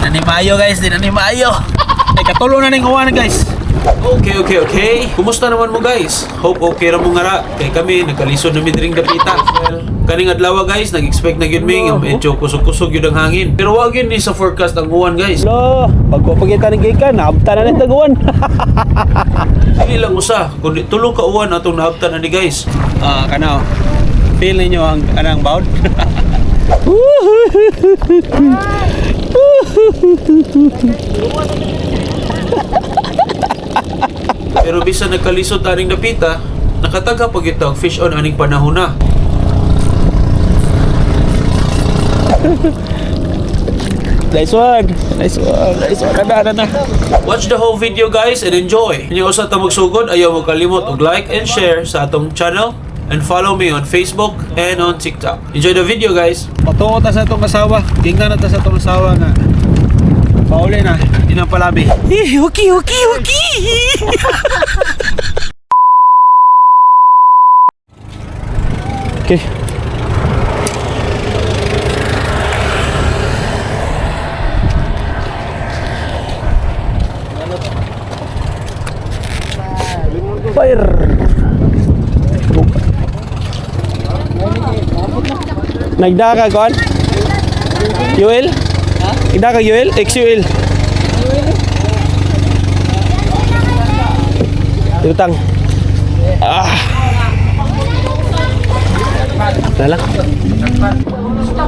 Dinani mayo guys, dinani mayo. Ay katulong na ning uwan guys. Okay. Kumusta naman mo guys? Hope okay ra mo ngara. Kay kami nagkalisod na midring dapita. Well, kaning adlaw guys, nag-expect na gyud mi nga medyo kusog-kusog gyud ang hangin. Pero wag gyud ni sa forecast ang uwan guys. Lo, pagpapagita ng gikan, naabta na ng taguan. Dili lang usa, kundi tulo ka uwan atong naabtan na ni guys. Kanaw. Feel ninyo ang kanang baud? Pero bisan nagkalisod aning dapita, nakataga pa gyud ang fish on aning panahon na. Nice one. Na. Watch the whole video guys and enjoy. Inyo usa ta magsugod, ayaw mo kalimot og like and share sa atong channel and follow me on Facebook and on TikTok. Enjoy the video guys. Patuo ta sa itong asawa. Gingan na ta sa itong asawa nga. Pauli na. Inang palabi. Okay. Okay. Fire. Nagdaka kon? Yuel? Nagdaka Yuel? Ex-Yuel? Utang. Nalang.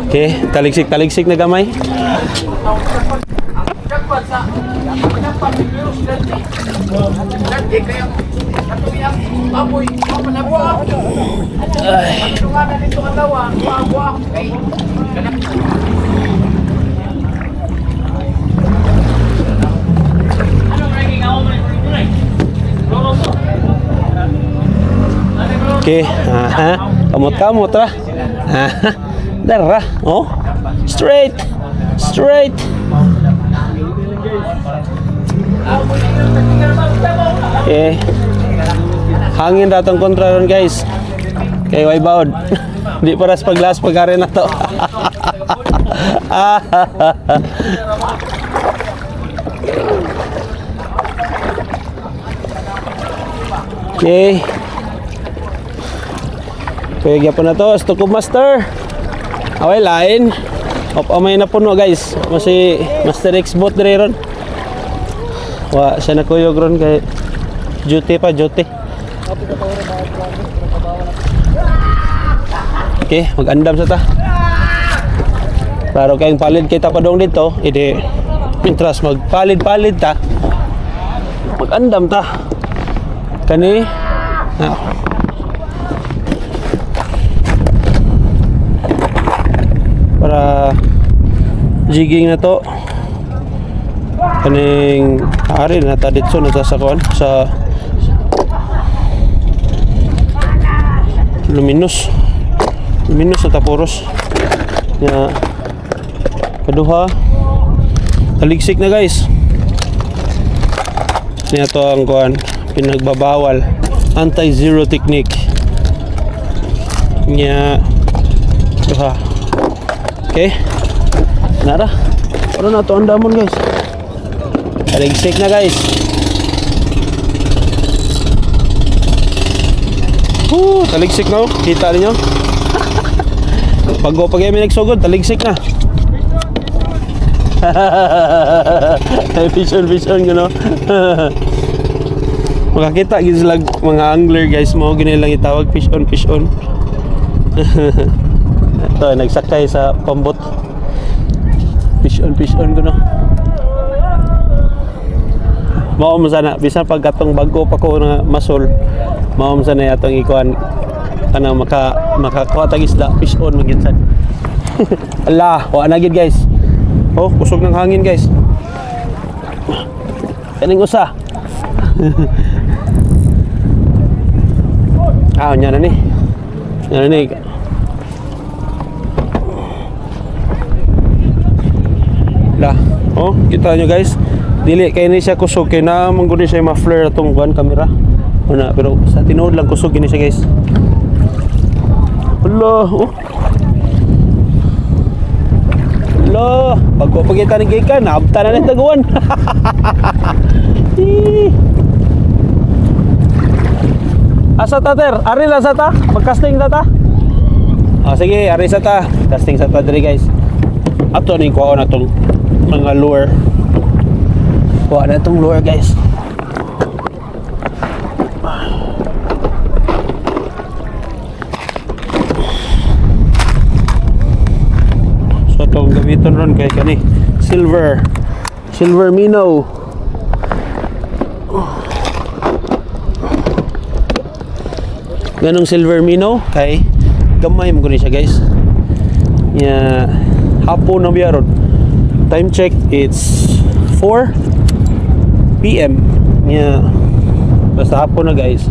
Okay, taligsik na gamay. Okay, kamot-kamot ra. Dara, oh. Straight. Okay. Hangin ratong kontra ron guys. Okay, way baud. Di paras paglas pagkare na to. Okay. Kaya gyapon na to, Stuko Master. Away lain. Amay na puno guys. Masi Master X bot dire ron. Wa siya nakuyog ron kay duty. Okay, mag-andam sa ta. Pero kayong palid kita pa dong dito, ide intras magpalid ta. Mag-andam ta. Kani para jigging na to. Kaning ari na ta ditso na sa kon sa luminous sa tapuros ya kaduha taligsik na guys niya to ang kuan pinagbabawal anti-zero technique niya duha. Okay nara para na to ang damon guys. Taligsik na guys. Taligsik na oh. Kita niyo. Pag kami nagsugod, taligsik na. Vision gano. Makakita gid sila mga angler guys mo gini lang itawag fish on. Ito nagsakay sa pambot. Fish on gano. Mao mo sana bisan pag atong bago pa ko na masol. Mao mo sana atong ikuan ana makakuha tag isda fish on maginsan. Allah, wa na gid guys. Oh, kusog ng hangin guys. Kaning usa. Nya na ni. Lah, oh, kita nyo guys. Dili kay ni siya kusog kay na mangguni siya ma-flare atong kuan camera. Una pero sa tinuod lang kusog gini siya guys. Allah, oh. Lo, pagko pagkita ng gikan, naabta na ng taguan. Asa ta ter? Ari lang sa ta? Mag-casting ta ta? Oh, sige, ari sa ta. Casting sa ta diri guys. Ato ning kuha na tong mga lure. Kuha na tong lure guys. So itong gamiton ron kay kani silver minnow. Ganong silver minnow kay gamay mo gani siya guys. Ya hapon na biyaron. Time check, it's 4 PM. Ya basta hapon na guys.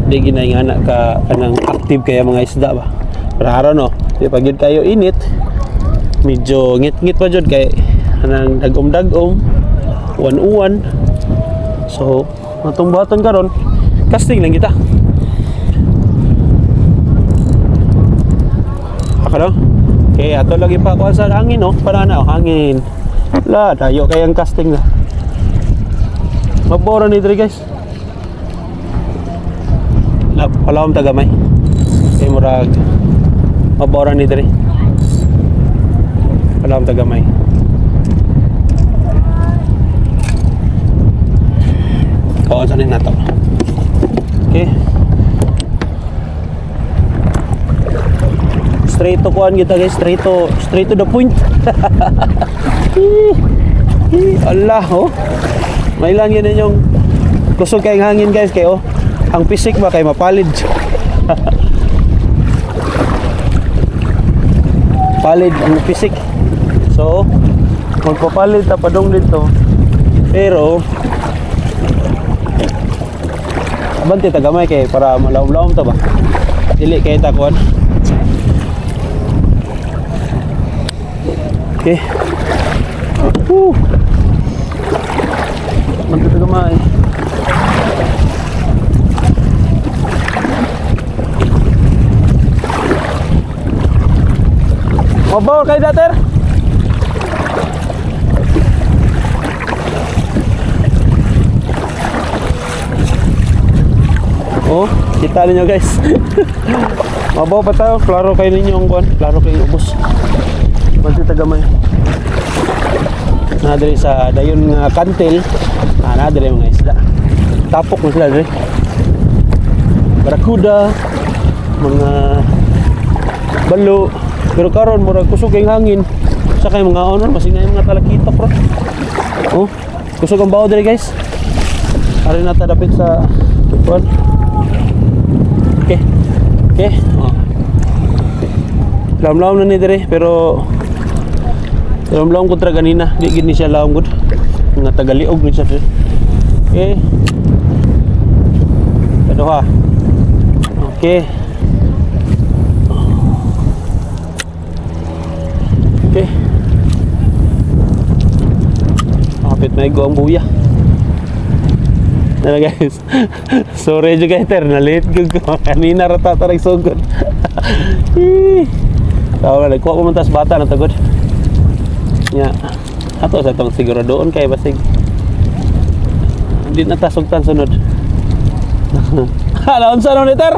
Di ginay nga na ka kanang active kaya mga isda ba. Pero araw no, di pag yun kayo init, medyo ngit-ngit pa jud kay anang dagom-dagom, uwan-uwan. So, matong buhaton karon, casting lang kita. Ako okay, ato lagi pa ako sa hangin no, para na hangin. La, tayo kay ang casting na. Mabora ni diri guys. La, palawom tagamay. Kay murag mabora ni diri. Palawom tagamay. Kawan sa nato. Okay. Straight to kuan kita guys, straight to the point. Allah oh. May lang yan yung kusog kayong hangin guys kay oh. Ang pisik ba kay mapalid. Palid ang pisik. So, magpapalid ta padong dito. Pero abante tagamay kay para malawom-lawom ta ba. Dili kay ta kuan. Okay. Maganda gamay. Mabaw kay dater. Oh, kita ninyo guys. Mabaw pa tayo, klaro kayo ninyo ang kuan, klaro kayo ubos. Basta tagamay. Nadiri sa dayon nga kantil, nadiri mga isda. Tapok na sila diri. Barakuda, mga balo. Pero karon murag kusog ang hangin. Sa kay mga honor, masinay mga talakitok ro. Oh, kusog ang bawo diri guys. Ari na ta dapit sa kuan. Okay. Okay. Oh. Lam-lam na ni diri pero lam-lam ko tra ganina, di gid ni siya laom gud. Nga tagaliog ni siya. Okay. Kaduha. Okay. Okay. Kapit na igo ang buya. Nala guys. Sorry juga iter, nalit ko kanina rata tarag sugod. Tawa na ko mantas bata na tagod. Nya. Ato sa tong siguro doon kay basig. Di na tasugtan sunod. Hala unsa no liter?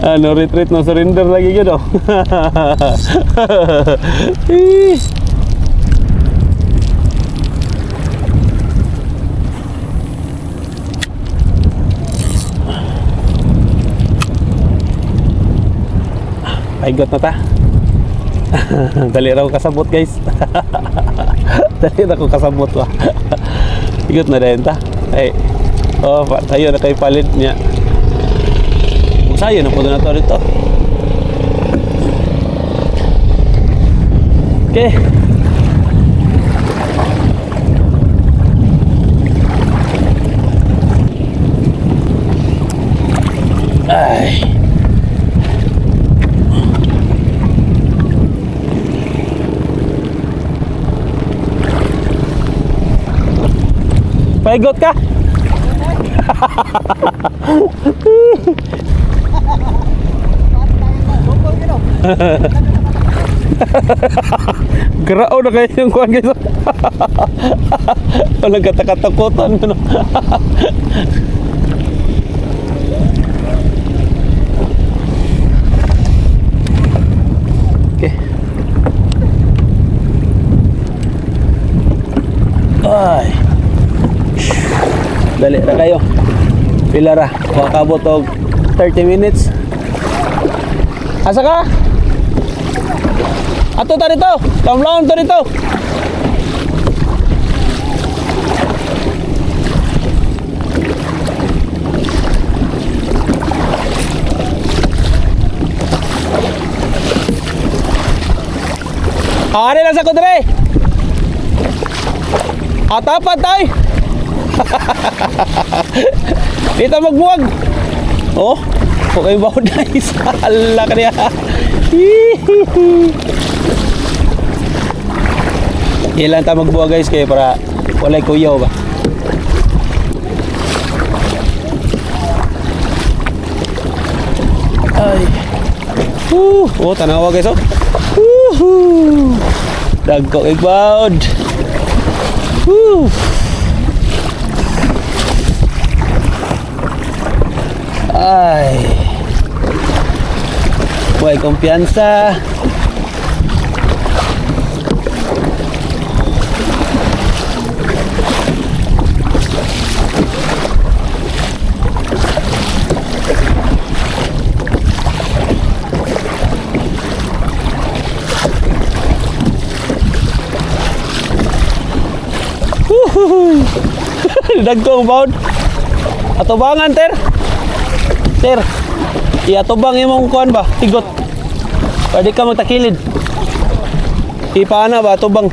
Ano retreat no surrender lagi gyud oh. Paigot na ta. Dali raw kasabot guys. Dali na ko kasabot wa. Igot na din ta. Ay. Oh, tayo na kay palit niya. Sayo na po na to dito. Okay. Ay. Paigot ka? Garao na kayo yung kuhan guys. Walang katakatakutan. Ano? Okay. Ay. Dali na kayo. Pila ra. Makakabot og 30 minutes. Asa ka? Ato ta dito. Laom-laom to dito. Ari lang sa kudre. Atapat tay. Dito magbuwag. Oh, okay ba guys? Allah ka niya. Ilan ta magbuwag guys kaya para walay kuyaw ba. Ay. Oh, tanawa guys oh. Dagko igbaod. Ay. Buhay kumpiyansa. Dagkong baud. Atubangan ter. Ter. Iatubang imong kuan ba? Tigot. Pwede ka magtakilid. Ipana ba atubang?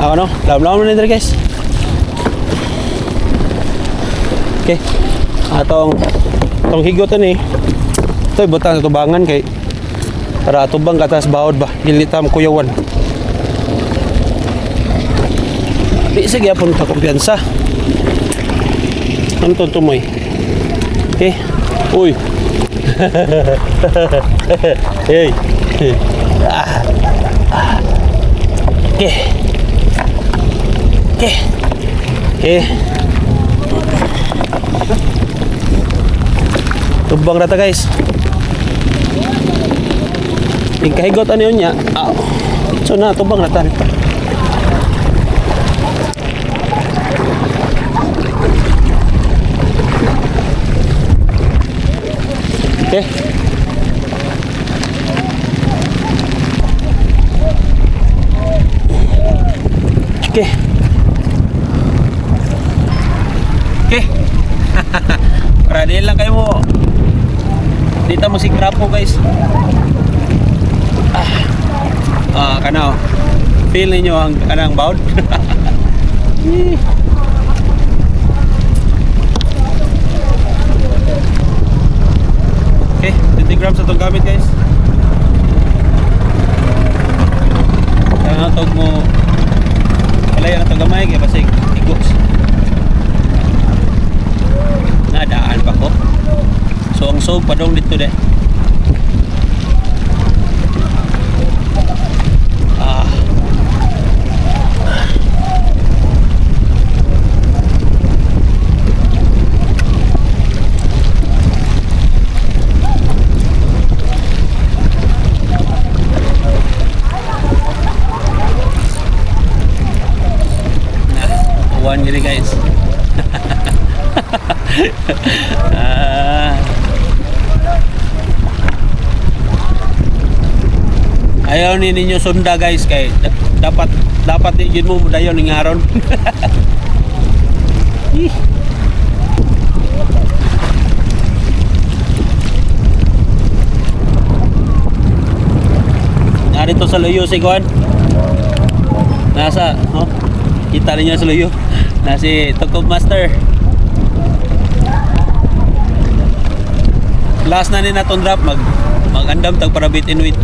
Ako no? Lam-lam na guys. Okay. Atong higotan eh. Ito ibutang atubangan kay para atubang katas baod ba? Dili ta kuyawan. Di sige apon ta kumpiyansa. Ano to tumoy? Okay. Uy. Hey. Okay. Okay. Okay. Tubang rata guys. Ikahigot ano yun niya. So na tubang rata. Okay. Okay. Okay. Para di lang kayo mo. Dito mo si Grapo guys. Kanaw. Feel niyo ang kanang baud. Okay, 20 grams itong gamit guys. Kaya natog mo palaya na ito gamay kaya basig igos. Nadaan pa ko. So ang sog padong dito de. Gini guys. Ayaw ni ninyo sunda guys kay dapat yun mo dayon ng aron. Narito sa luyo si Juan. Nasa, no? Kita niyo sa luyo. Na si Tukob Master. Last na ni natong drop mag-andam tag para bit inuit.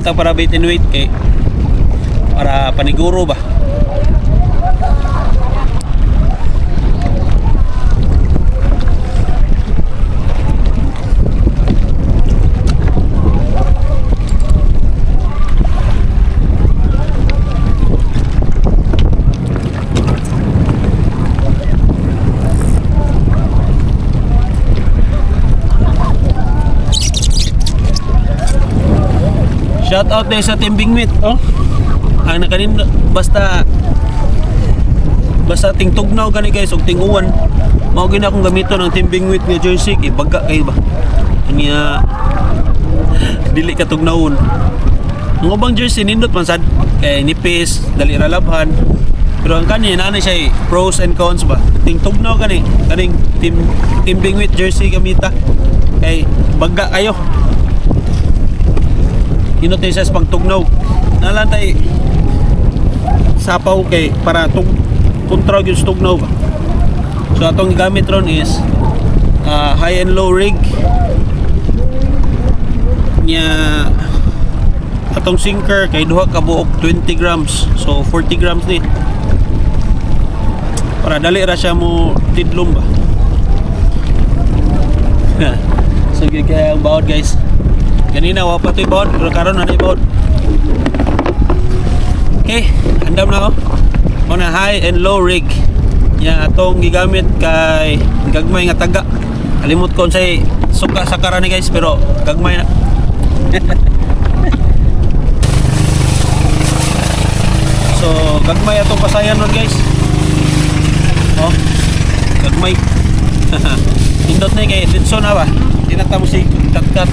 ta para bait and weight kay para paniguro ba. Shout out din sa Timbing Meat. Oh. Ang nakanin basta tingtugnaw gani guys og tinguwan. Mao gina akong gamiton ng Timbing Meat nga jersey kay baga kay ba. Niya dili ka tugnawon. Ang ubang jersey nindot man sad kay nipis, dali ra labhan. Pero ang kani na siya pros and cons ba. Tingtugnaw gani kaning Timbing Meat jersey gamita. Kay baga kayo. Inot sa pagtugnaw nalantay sapaw kay para kontra yung tugnaw ba. So atong gamit ron is high and low rig nya atong sinker kay duha ka buok 20 grams so 40 grams ni para dali ra siya mo tidlom ba. So kaya ang bawod guys kanina wapa to'y bawod pero karon na bawod. Okay, andam na ako muna high and low rig ya atong gigamit kay gagmay nga taga kalimot ko say suka sa karani guys pero gagmay na. So gagmay atong pasayan ron guys. Oh gagmay. Indot na kay Edson na ba tinata mo si katkat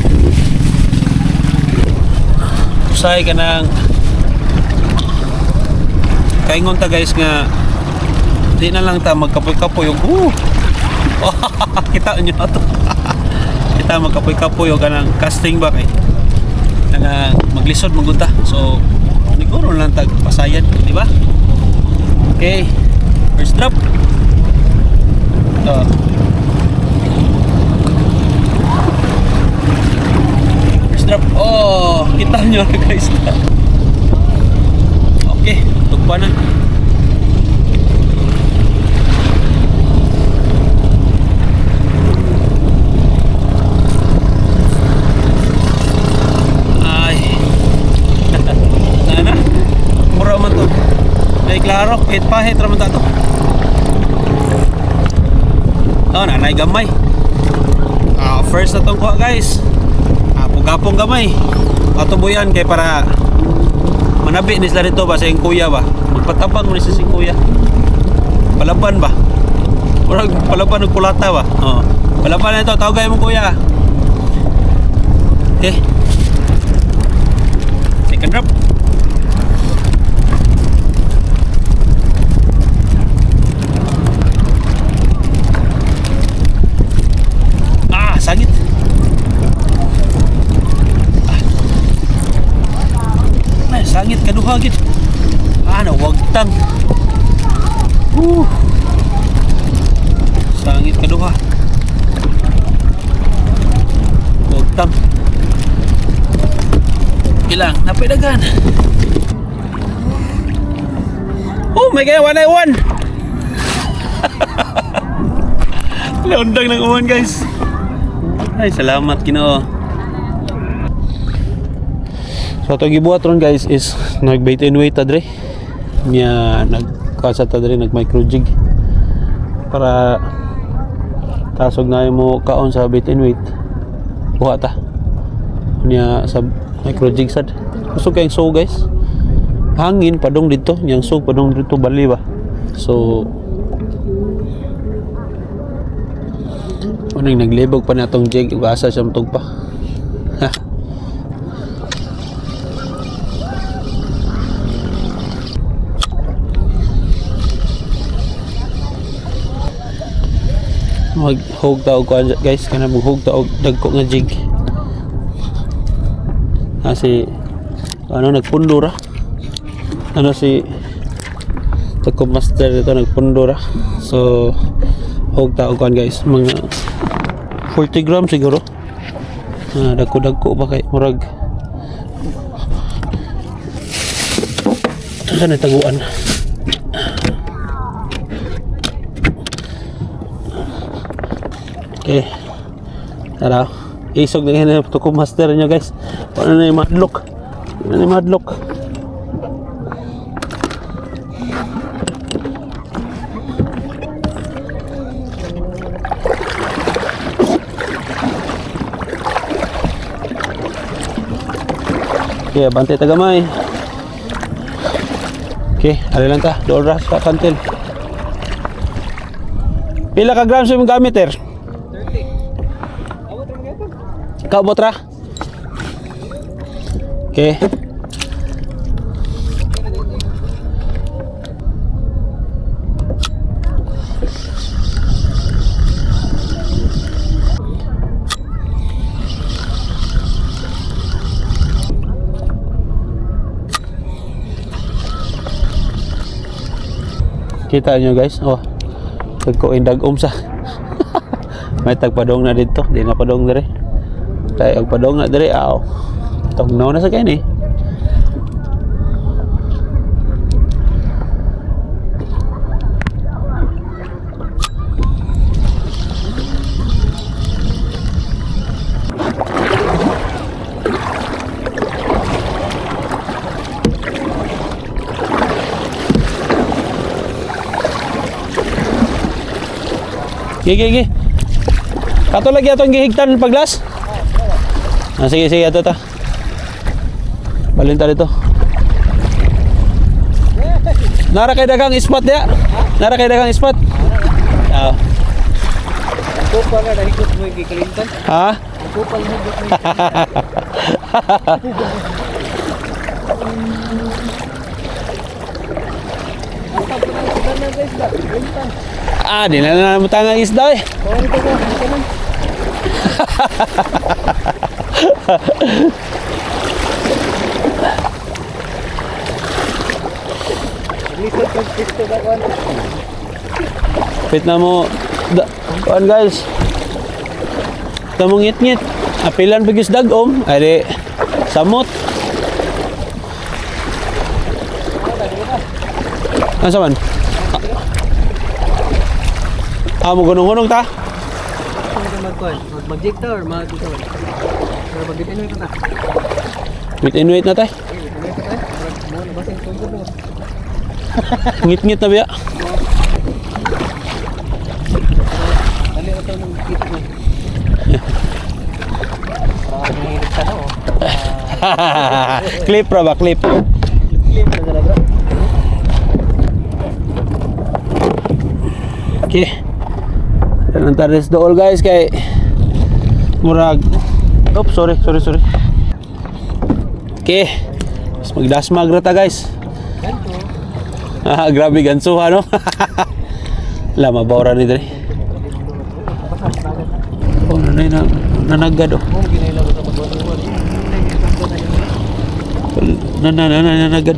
usay ka ng kaingon ta guys nga di na lang ta magkapoy-kapoy yung kita nyo na to. Kita magkapoy-kapoy yung kanang casting ba kay nga maglisod magunta so siguro lang tag pasayan di ba. Okay first drop oh kita nyo guys. Okay tugpa na ay na mura man to ay klaro hit pahit raman ta to. Oh nanay gamay first na tong kuha guys gapong gamay atubuyan kay para manabi ni sila rito ba sa yung kuya ba magpatabang mo ni sa si kuya palaban ba murag palaban ng kulata ba palaban na ito tawagay mo kuya. Okay second drop sagit sangit kaduha gid nawagtang sangit kaduha wagtang ilang napidagan oh my god 191 laundang ng uwan guys ay salamat Ginoo. So ito gibuhat ron guys is nag bait and weight tadre niya nagkasa tadre nag micro jig para tasog na mo kaon sa bait and weight buha ta niya sa micro jig sad gusto kayong so guys hangin padong dito yang so padong dito bali ba so unang naglibog pa na itong jig asa siya matug pa maghug taog ko guys kana maghug taog dagko nga jig kasi ano nagpundura si Takob Master dito nagpundura so hug taog ko guys mga 40 grams siguro dagko pa kay murag Saan ang taguan? Okay. Tara. Isog na yun ito kung master nyo guys. Paano na yung madlock? Paano na yung madlock? Okay, bantay tagamay. Okay, ali lang ta. Doon ra sa kantil. Pila ka grams yung gamit, er? 30. Kabot ra? Okay. Kita nyo guys, oh, tagko-indag sa may tagpadong na dito, di na padong dire tayo padong na dire, aw tugnaw na sa kain eh. Gigi. Kato lagi atong gihigtan paglas. Ah, sige ato ta. Balinta dito. Nara kay dagang spot dia. Nara kay dagang spot. Ah. Ako pala nahikot mo yung Clinton. Ha? Ako pala nahikot mo yung Ah, di na namutang ang isda eh. Pit na mo kuan guys. Tamong ngit-ngit. Apilan pagis dagom, ari samot. Asa man? Mo gunung-gunung ta? Mag-jig ta or mag-ito? Mag-inuit na ta? Inuit na tay? Ngit-ngit na biya? Dali ito ng kit mo. Nahilig ka na oh. Clip ra ba? Clip? Clip na talaga. Okay. Dalang tares dool guys kay murag. Oops, sorry. Okay. Mas magdasmag ra ta guys. Ganto. Ah, grabe ganso ano. Lama bawra ni dre. Oh, nanagad oh. Oh, ginailaw sa magwawal. Nanagad.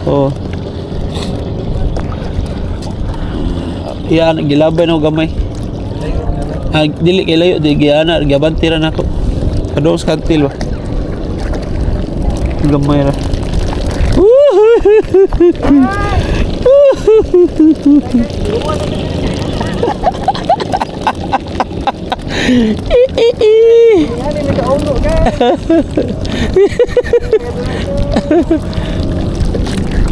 Oh. Yan, gilabay na gamay. Ah, dili kay layo, di giana, gabantira nako. Kadong sa kantil ba. Gamay ra.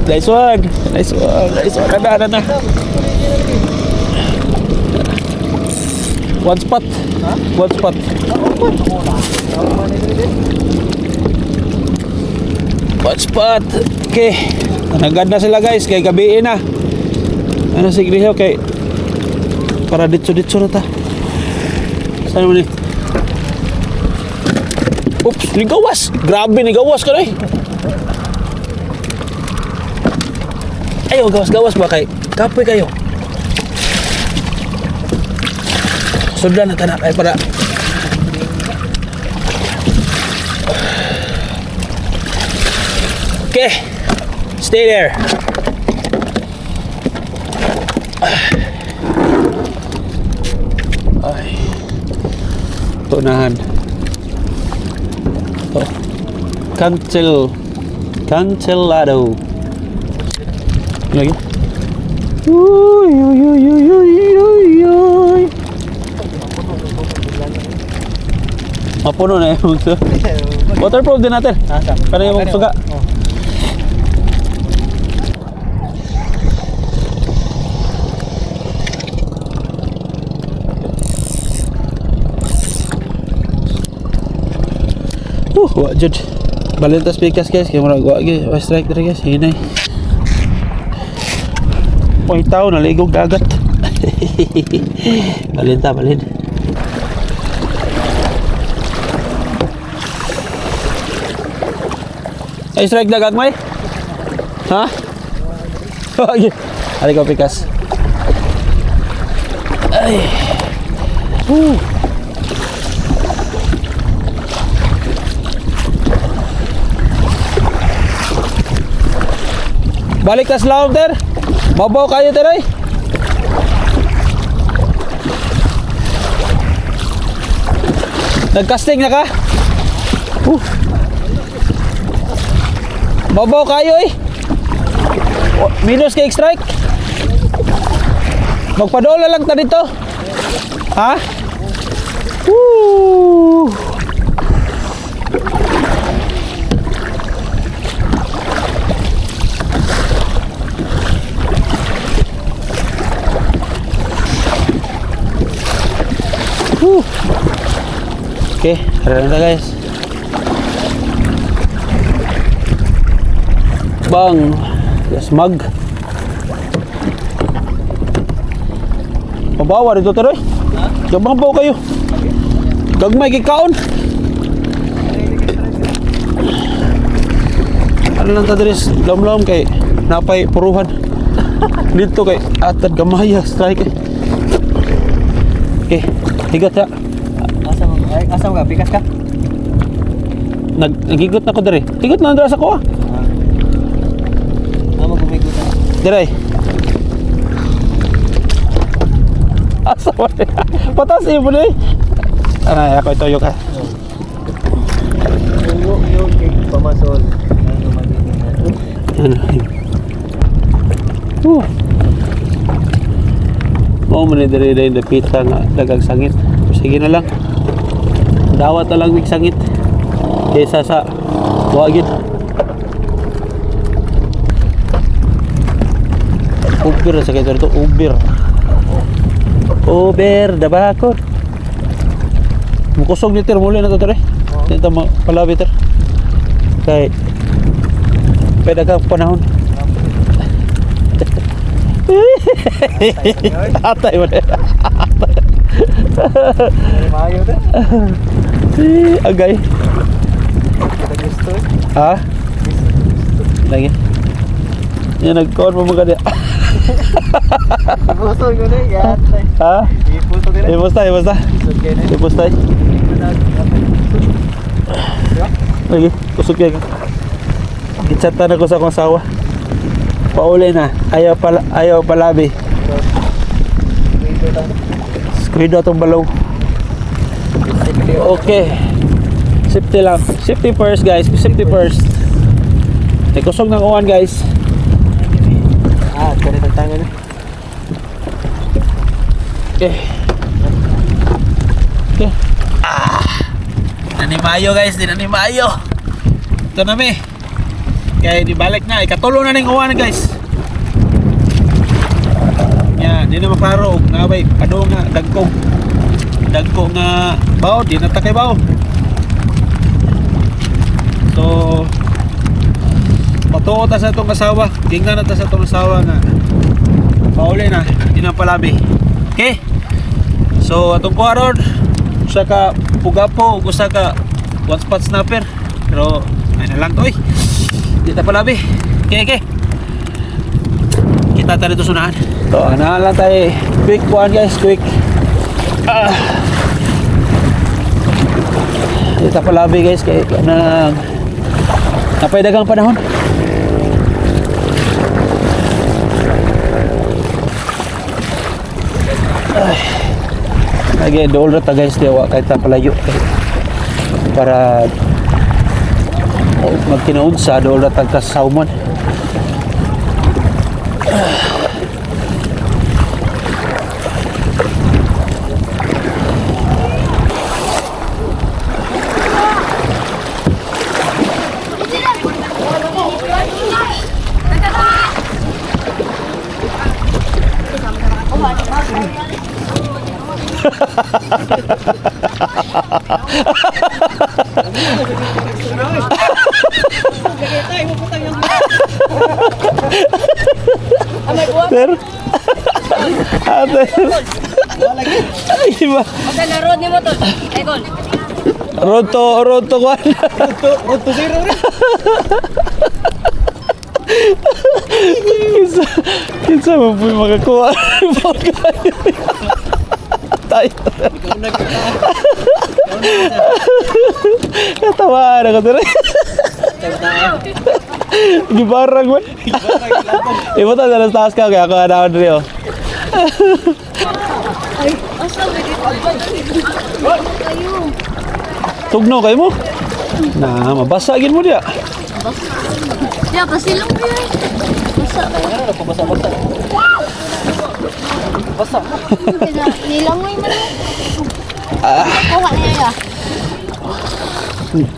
Nice one. Ada. One spot. One spot. One spot. Okay. Nagad na sila guys. Kay gabi na. Ano sigriho kay para ditso na ta. Saan mo ni? Oops, ligawas. Grabe ligawas ka na eh. Ayaw, gawas-gawas ba kay kapoy kayo? Sudah na tanak ay para okay, stay there. Ay, tunahan. Oh. Cancelado. Lagi. Uy, uy, uy, uy, uy, uy, uy. Mapuno na yung suga. Waterproof din natin. Para yung suga. Wak jud. Balintas pikas guys, kaya murag wak guys. Strike diri guys, hinay. Oy tao naligog dagat. Balinta balin. Ay strike dagat may? Ha? Ay. Ali ko pikas. Ay. Balik ka sa ter. Mabaw kayo ter ay. Nagcasting na ka? Mabaw kayo eh. Minus kay strike. Magpadola lang ta dito. Ha? Woo! Okay, tara na guys. Bang, yes mag. Pabawa dito taroy. Gabang po kayo. Gagmay kikaon. Ano lang tadres, lam-lam kay napay puruhan. Dito kay atad gamaya strike. Okay, higat ya. Asa mo ka? Pikas ka? Nagigot na ko dere. Higot na dere sa ko ah. Gumigot na. Dere. Asa mo? Patas iyo mo ni. Ana ako ito ka. Yung pamasol. Ano magiging Mo man ni dere dai dapita nga dagang sangit. Sige na lang. Dawat na lang mig sangit. Kaysa sa wagid. Uber sa kayo ito, Uber. Uber, dabakor. Mukusog ni ter muli na ito ter. Dito palabi ter. Kay pwede ka panahon. Atay mo. Mayo din. Agay. Kita gusto eh. Ha? Lagi. Yan nag-call mo mga dia. Gusto ko na yan. Ha? Iputo nila. Ipusta. Ipusta. Lagi, kusog ka. Gitsatan ako sa akong asawa. Pauli na. Ayaw palabi. Skuido atong balaw. Okay. Safety lang. Safety first guys. Safety first. Kusog ng uwan guys. Kaya tangan na. Okay. Okay. Nanimayo guys, di nanimayo. Ito na mi. Kaya di balik na, ikatulo na ning uwan guys. Yan, di na maklaro og nabay padung nga dagkog. Dagko nga bawo, di na takay bawo. So patuo ta sa itong asawa. Gingnan na ta sa itong asawa nga pauli na, di na palabi. Okay. So atong kuharon usa ka pugapo ug usa ka one spot snapper. Pero ay na lang to di ta palabi. Okay. Kita ta dito sunahan. So ana lang tayo. Quick one guys, quick. Di ta palabi guys kay napay dagang panahon. Lagi dool ra ta guys diwa kay ta palayo para magkinaunsa dool ra ta ka salmon. Sir. Ate. Ay, ba? Okay, na-road ni mo to. Ay, Gol. Road to kwan. Road to zero rin. Kinsa mo po makakuha. Tayo. Katawa na ko dito. Gibarang man. Ibo ta sa taas ka kaya ako na dito. Ay, asa ba dito? Kayo. Tugno kayo mo. Na mabasagin mo dia. Siya, pasilong mo yan. Basa ba yan? Basa. Nilangoy mo na. Kuha niya ya.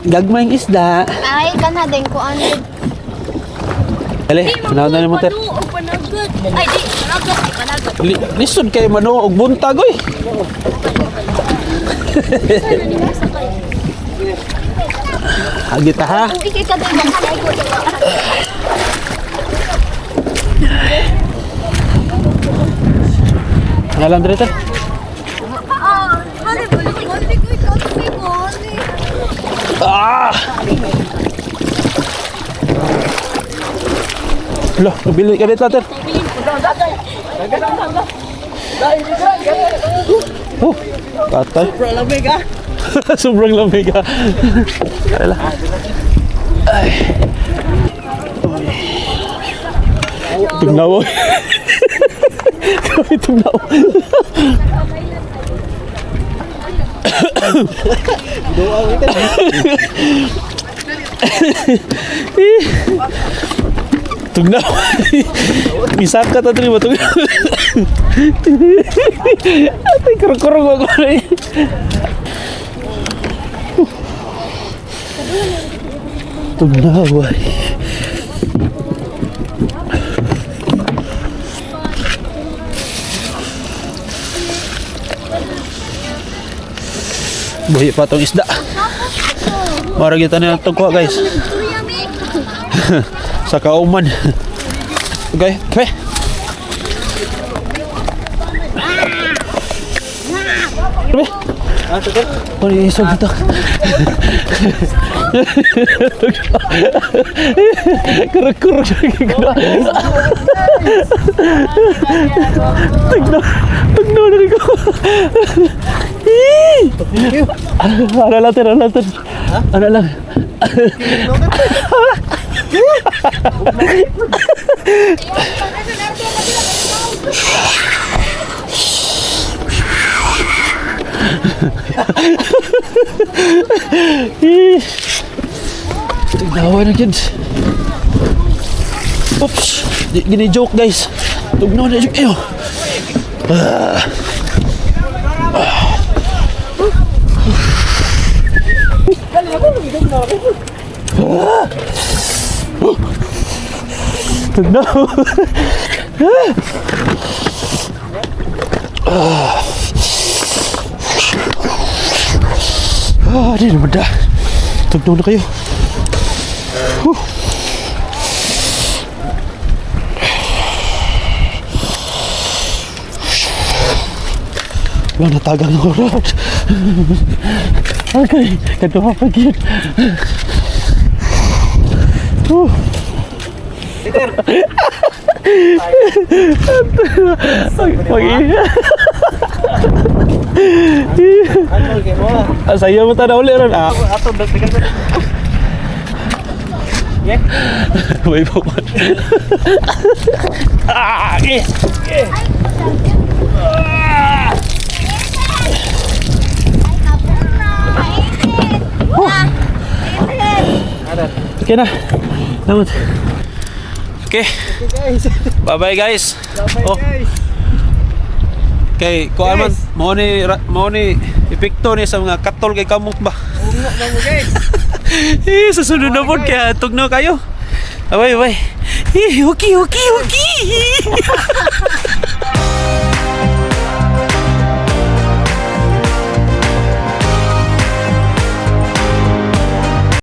Gagmayng isda. Ay, kana din ko ano. Dali, panahon na ni mo ter. Panagot. Ay, di. Panagot. Panagot. Lisod kay mano og buntag oy. Agita ha. Uwi kay ka din. Ay, ko. Ngalan diri ter. Ah, hali ko. Hali ko. Hali ko. Ah! Loh, bili ka dito ter. Oh, tatay. Sobrang lamig ah. Sobrang lamig ah. Kala. Ay. Tugnaw. Kami tugnaw. Doa ito. Tugnaw. Bisa ka ta diri ba tugnaw? Ate kurang ako na. Tugnaw ay. Buhi pa tong isda. Mara kita na itong kuha guys. Sa kauman. Okay, okay. Sabi? Ah, sige. Ano yung isog ito? Kurang-kurang. Tignan na rin ko. Ano lang. Ano lang. Tignawa na kids. Oops. Gini joke guys. Tugnaw na joke. Eyo. Tugnaw. Di naman dah. Tugnaw na kayo. Wala natagang ng oras. Okay, kanto pa pag-yun. Peter. Pag-iya. Ano kay mo? Sayo mo tanda ulit ron. Ato dagdagan ko. Yeah. May papan. Okay. Okay na. Salamat. Okay. Guys. Bye-bye guys. Bye Oh. guys. Kay kuan man mo ni epekto ni sa mga katol kay kamot ba. Ungo na mo guys. Sa sunod na pod kaya tugnaw kayo. Bye bye. Okay.